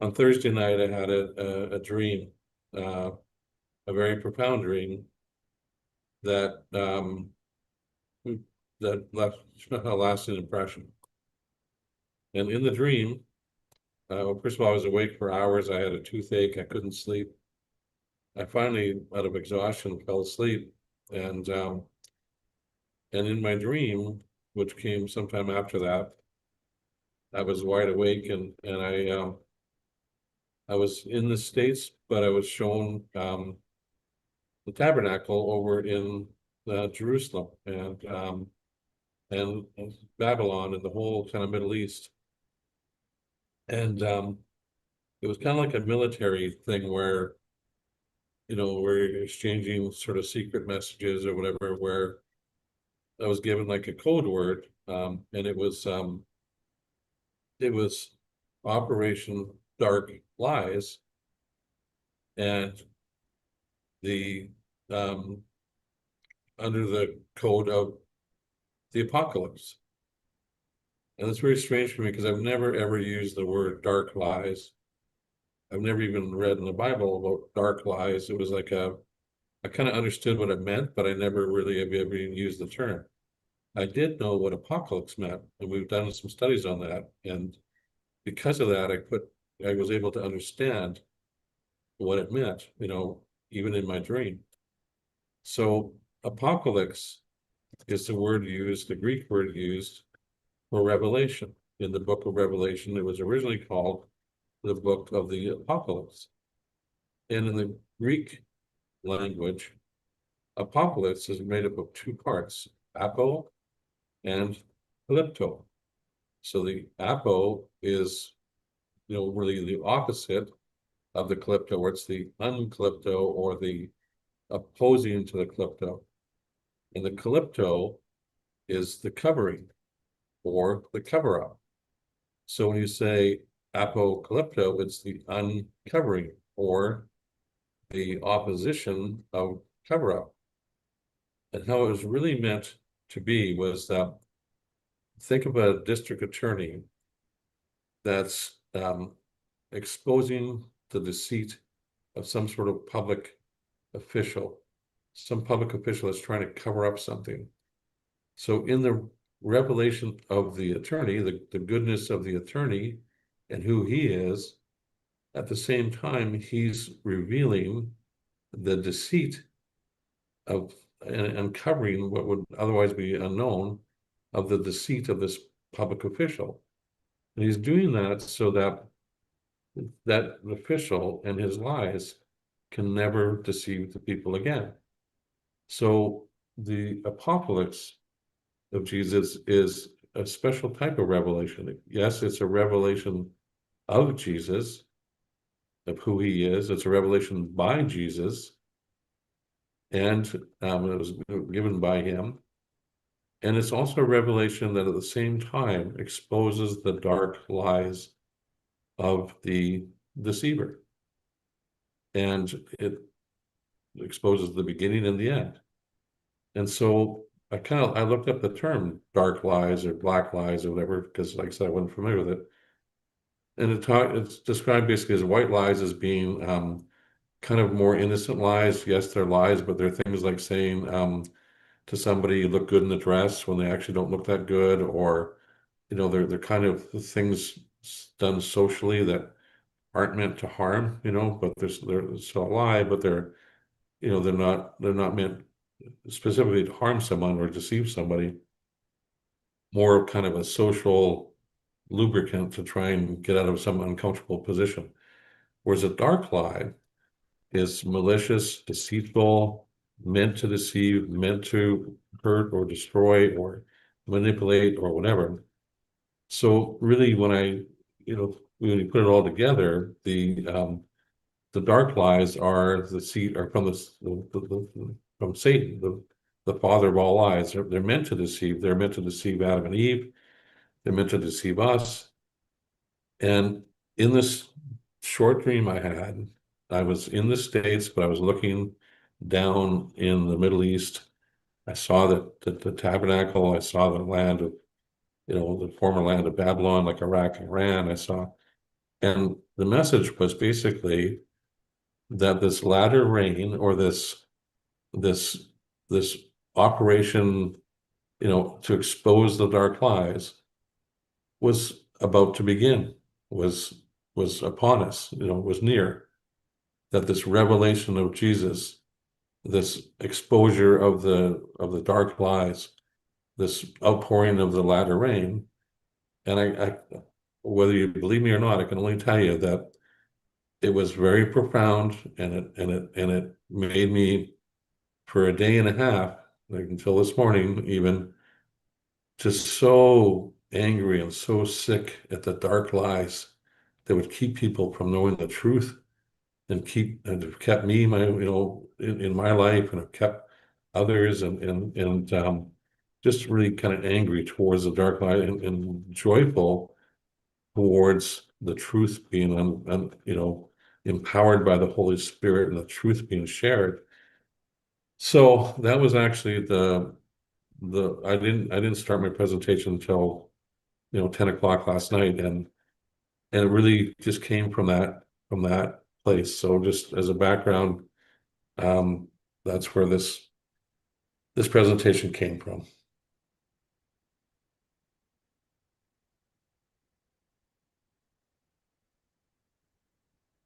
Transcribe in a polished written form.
on Thursday night, I had a dream, uh, a very profound dream that that left a lasting impression. And in the dream, well, first of all, I was awake for hours. I had a toothache. I couldn't sleep. I finally, out of exhaustion, fell asleep. And and in my dream, which came sometime after that, I was wide awake and I was in the States, but I was shown the tabernacle over in Jerusalem and Babylon and the whole kind of Middle East. And it was kind of like a military thing where, we're exchanging sort of secret messages or whatever, where I was given like a code word, and it was Operation Dark Lies, and the under the code of the apocalypse. And it's very strange for me because I've never ever used the word dark lies. I've never even read in the Bible about dark lies. It was like I kind of understood what it meant, but I never really have ever even used the term. I did know what apocalypse meant, and we've done some studies on that. And because of that, I was able to understand what it meant, even in my dream. So apocalypse is the word used, the Greek word used for Revelation. In the book of Revelation, it was originally called the book of the Apocalypse. And in the Greek language, apocalypse is made up of two parts, apo and calypto. So the apo is, really the opposite of the calypto, where it's the unclipto or the opposing to the calypto. And the calypto is the covering or the cover up. So when you say apocalypto, it's the uncovering or the opposition of cover up. And how it was really meant to be was that think of a district attorney that's exposing the deceit of some sort of public official, some public official that's trying to cover up something. So in the revelation of the attorney, the goodness of the attorney and who he is, at the same time, he's revealing the deceit of and uncovering what would otherwise be unknown of the deceit of this public official. And he's doing that so that that official and his lies can never deceive the people again. So the apocalypse of Jesus is a special type of revelation. Yes, it's a revelation of Jesus, of who he is. It's a revelation by Jesus, and it was given by him. And it's also a revelation that at the same time exposes the dark lies of the deceiver. And it exposes the beginning and the end. And so I looked up the term dark lies or black lies or whatever, because like I said, I wasn't familiar with it. And it's described basically as white lies as being kind of more innocent lies. Yes, they're lies, but they're things like saying to somebody, you look good in the dress when they actually don't look that good, or they're kind of things done socially that aren't meant to harm, but they're still a lie, but they're not meant specifically to harm someone or deceive somebody. More kind of a social lubricant to try and get out of some uncomfortable position. Whereas a dark lie is malicious, deceitful, meant to deceive, meant to hurt or destroy or manipulate or whatever. So really, when you put it all together, the dark lies are from from Satan, the father of all lies. They're meant to deceive. They're meant to deceive Adam and Eve. They're meant to deceive us. And in this short dream I had, I was in the States, but I was looking down in the Middle East. I saw the tabernacle. I saw the land of, the former land of Babylon, like Iraq and Iran. I saw And the message was basically that this latter rain, or this this operation, to expose the dark lies, was about to begin, was was upon us, was near. That this revelation of Jesus, this exposure of the dark lies, this outpouring of the latter rain, and I whether you believe me or not, I can only tell you that it was very profound, and it made me, for a day and a half, like until this morning even, just so angry and so sick at the dark lies that would keep people from knowing the truth, and have kept me, in my life, and have kept others, and just really kind of angry towards the dark light, and joyful towards the truth being empowered by the Holy Spirit, and the truth being shared. So that was actually I didn't start my presentation until 10 o'clock last night, and it really just came from that place. So just as a background, that's where this presentation came from.